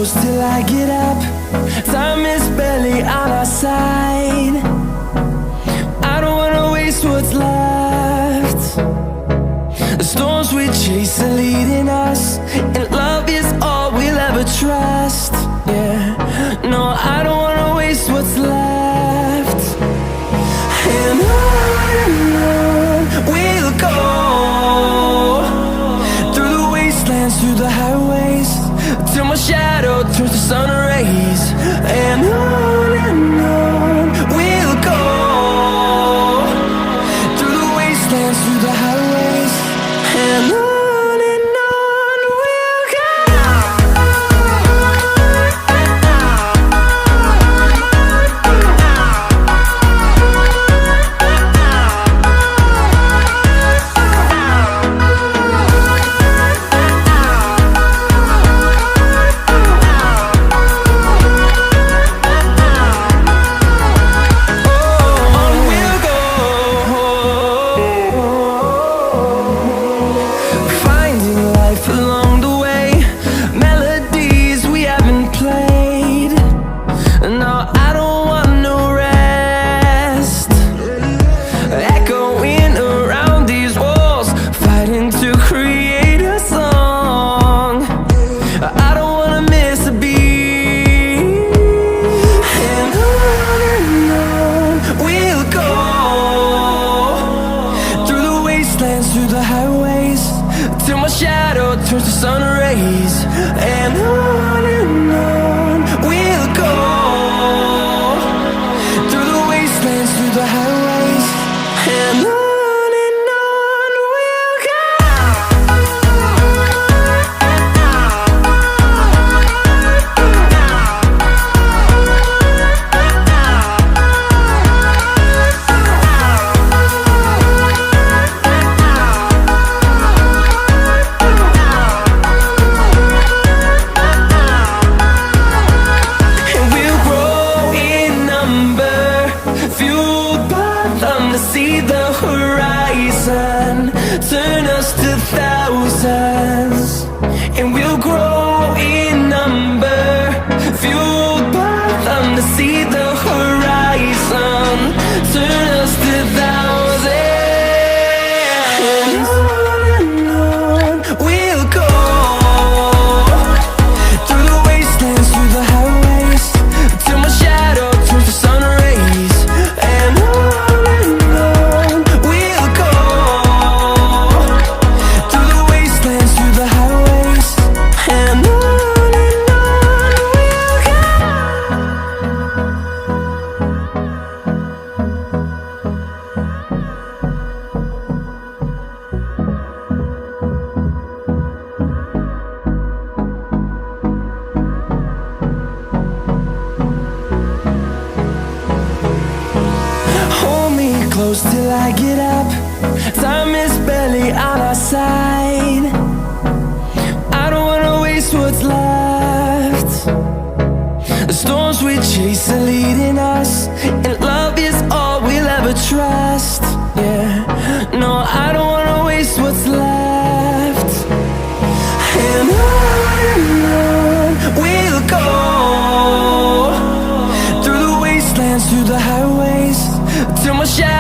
close till I get up. Time is barely on our side. I don't wanna waste what's left. The storms we chase are leading us, and love is all we'll ever trust. Yeah, no, I don't wanna waste what's left. And on we'll go, through the wastelands, through the highways, till my shadow turns to sun rays. And on we'll go, through the wastelands, through the highways, and on we'll go. Through the highways, till my shadow turns to sun rays. And on we'll go, through the wastelands, through the highways, and on we'll go. See the horizon, turn us to thousands, and we'll grow in number, fueled by them. To see the horizon, turn us to thousands, and on we'll go, through the wastelands, through the highways, till my shadow turns to sun rays. And close till I get up. Time is barely on our side. I don't wanna waste what's left. The storms we chase are leading us, and love is all we'll ever trust. Yeah, no, I don't wanna waste what's left. And on we'll go, through the wastelands, through the highways, till my shadow